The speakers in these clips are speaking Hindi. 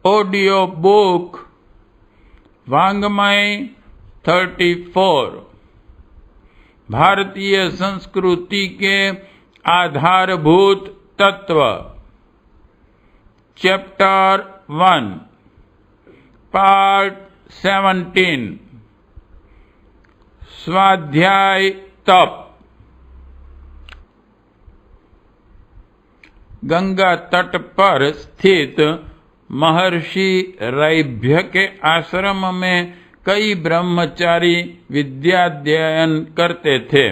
ऑडियो बुक वाङ्मय 34 भारतीय संस्कृति के आधारभूत तत्व चैप्टर 1 पार्ट 17 स्वाध्याय तप। गंगा तट पर स्थित महर्षि रैभ्य के आश्रम में कई ब्रह्मचारी विद्याध्ययन करते थे।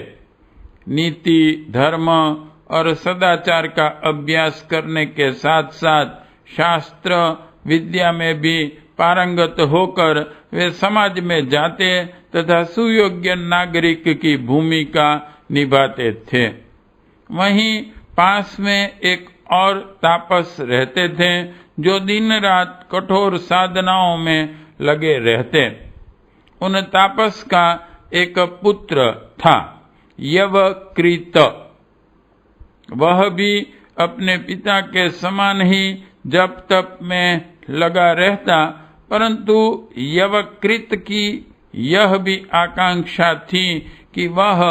नीति, धर्म और सदाचार का अभ्यास करने के साथ साथ शास्त्र विद्या में भी पारंगत होकर वे समाज में जाते तथा सुयोग्य नागरिक की भूमिका निभाते थे। वहीं पास में एक और तापस रहते थे जो दिन रात कठोर साधनाओं में लगे रहते। उन तापस का एक पुत्र था, यवकृत। वह भी अपने पिता के समान ही जप तप में लगा रहता, परंतु यवकृत की यह भी आकांक्षा थी कि वह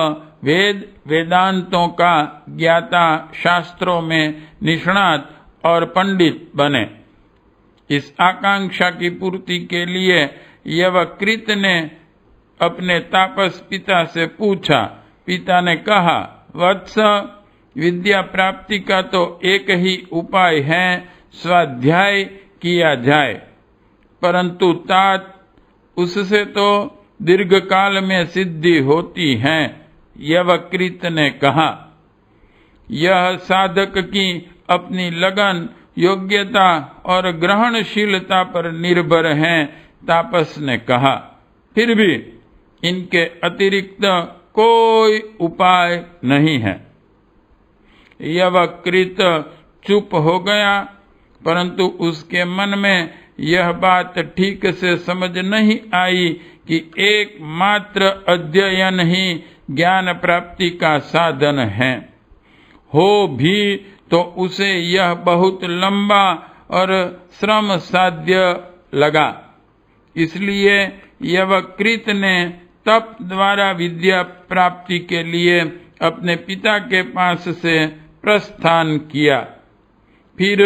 वेद वेदांतों का ज्ञाता, शास्त्रों में निष्णात और पंडित बने। इस आकांक्षा की पूर्ति के लिए यवकृत ने अपने तापस पिता से पूछा। पिता ने कहा, वत्स, विद्या प्राप्ति का तो एक ही उपाय है, स्वाध्याय किया जाए, परंतु तात उससे तो दीर्घकाल में सिद्धि होती है। यवकृत ने कहा, यह साधक की अपनी लगन, योग्यता और ग्रहणशीलता पर निर्भर है। तापस ने कहा, फिर भी इनके अतिरिक्त कोई उपाय नहीं है। यवकृत चुप हो गया, परंतु उसके मन में यह बात ठीक से समझ नहीं आई कि एकमात्र अध्ययन ही ज्ञान प्राप्ति का साधन है। हो भी तो उसे यह बहुत लंबा और श्रम साध्य लगा। इसलिए यवकृत ने तप द्वारा विद्या प्राप्ति के लिए अपने पिता के पास से प्रस्थान किया। फिर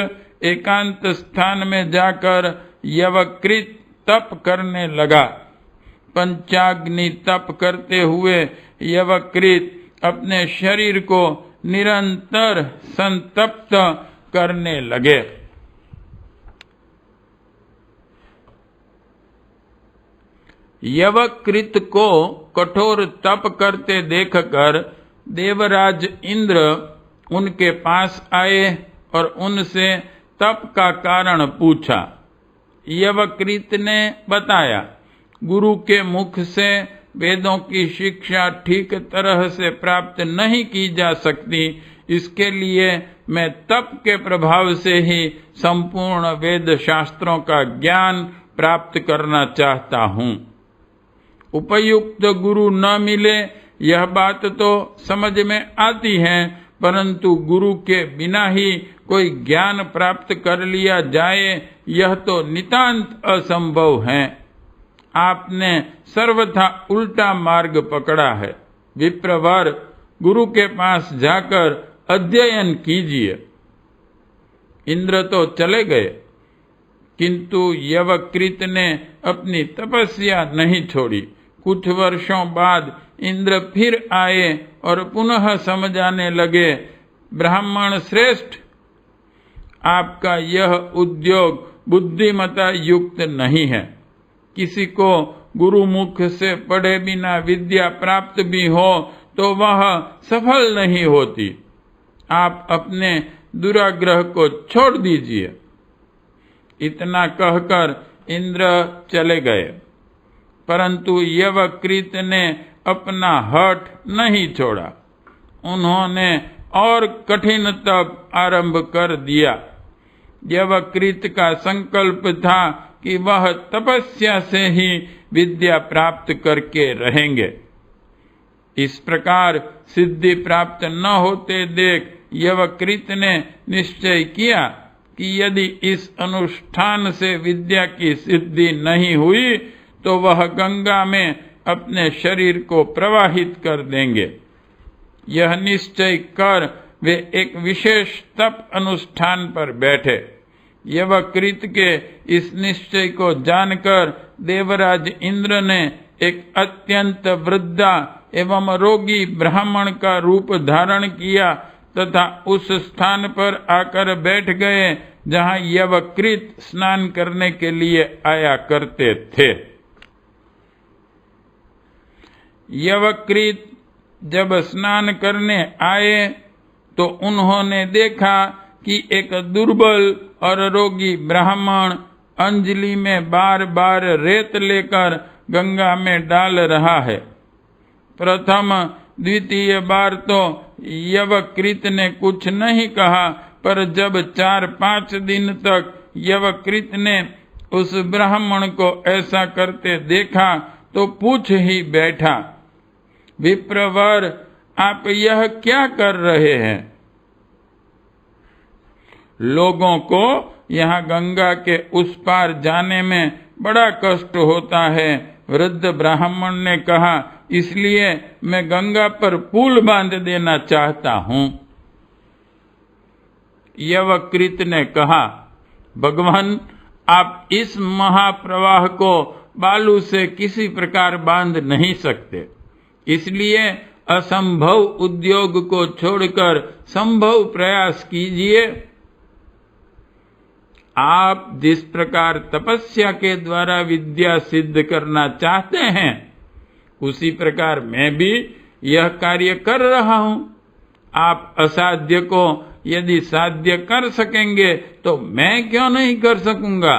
एकांत स्थान में जाकर यवकृत तप करने लगा। पंचाग्नि तप करते हुए यवकृत अपने शरीर को निरंतर संतप्त करने लगे। यवकृत को कठोर तप करते देखकर देवराज इंद्र उनके पास आए और उनसे तप का कारण पूछा। यवकृत ने बताया, गुरु के मुख से वेदों की शिक्षा ठीक तरह से प्राप्त नहीं की जा सकती, इसके लिए मैं तप के प्रभाव से ही संपूर्ण वेद शास्त्रों का ज्ञान प्राप्त करना चाहता हूँ। उपयुक्त गुरु न मिले यह बात तो समझ में आती है, परंतु गुरु के बिना ही कोई ज्ञान प्राप्त कर लिया जाए यह तो नितांत असंभव है। आपने सर्वथा उल्टा मार्ग पकड़ा है। विप्रवर, गुरु के पास जाकर अध्ययन कीजिए। इंद्र तो चले गए, किंतु यवकृत ने अपनी तपस्या नहीं छोड़ी। कुछ वर्षों बाद इंद्र फिर आए और पुनः समझाने लगे, ब्राह्मण श्रेष्ठ, आपका यह उद्योग बुद्धिमता युक्त नहीं है। किसी को गुरुमुख से पढ़े बिना विद्या प्राप्त भी हो तो वह सफल नहीं होती। आप अपने दुराग्रह को छोड़ दीजिए। इतना कहकर इंद्र चले गए, परंतु यवकृत ने अपना हठ नहीं छोड़ा। उन्होंने और कठिन तप आरंभ कर दिया। यवकृत का संकल्प था कि वह तपस्या से ही विद्या प्राप्त करके रहेंगे। इस प्रकार सिद्धि प्राप्त न होते देख यवकृत ने निश्चय किया कि यदि इस अनुष्ठान से विद्या की सिद्धि नहीं हुई तो वह गंगा में अपने शरीर को प्रवाहित कर देंगे। यह निश्चय कर वे एक विशेष तप अनुष्ठान पर बैठे। यवकृत के इस निश्चय को जानकर देवराज इंद्र ने एक अत्यंत वृद्धा एवं रोगी ब्राह्मण का रूप धारण किया तथा उस स्थान पर आकर बैठ गए जहाँ यवकृत स्नान करने के लिए आया करते थे। यवकृत जब स्नान करने आए तो उन्होंने देखा कि एक दुर्बल और रोगी ब्राह्मण अंजलि में बार बार रेत लेकर गंगा में डाल रहा है। प्रथम द्वितीय बार तो यवकृत ने कुछ नहीं कहा, पर जब 4-5 दिन तक यवकृत ने उस ब्राह्मण को ऐसा करते देखा तो पूछ ही बैठा, विप्रवर, आप यह क्या कर रहे हैं? लोगों को यहाँ गंगा के उस पार जाने में बड़ा कष्ट होता है। वृद्ध ब्राह्मण ने कहा, इसलिए मैं गंगा पर पुल बांध देना चाहता हूँ। यवकृत ने कहा, भगवान, आप इस महाप्रवाह को बालू से किसी प्रकार बांध नहीं सकते, इसलिए असंभव उद्योग को छोड़कर संभव प्रयास कीजिए। आप जिस प्रकार तपस्या के द्वारा विद्या सिद्ध करना चाहते हैं, उसी प्रकार मैं भी यह कार्य कर रहा हूं। आप असाध्य को यदि साध्य कर सकेंगे तो मैं क्यों नहीं कर सकूंगा?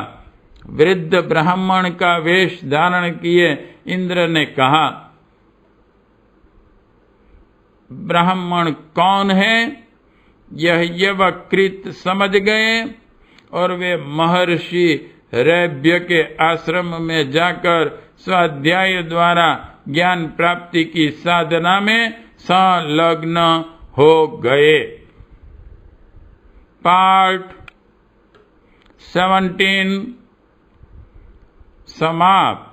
वृद्ध ब्राह्मण का वेश धारण किए इंद्र ने कहा, ब्राह्मण कौन है? यह यवकृत समझ गए और वे महर्षि रैभ्य के आश्रम में जाकर स्वाध्याय द्वारा ज्ञान प्राप्ति की साधना में संलग्न हो गए। पार्ट 17 समाप्त।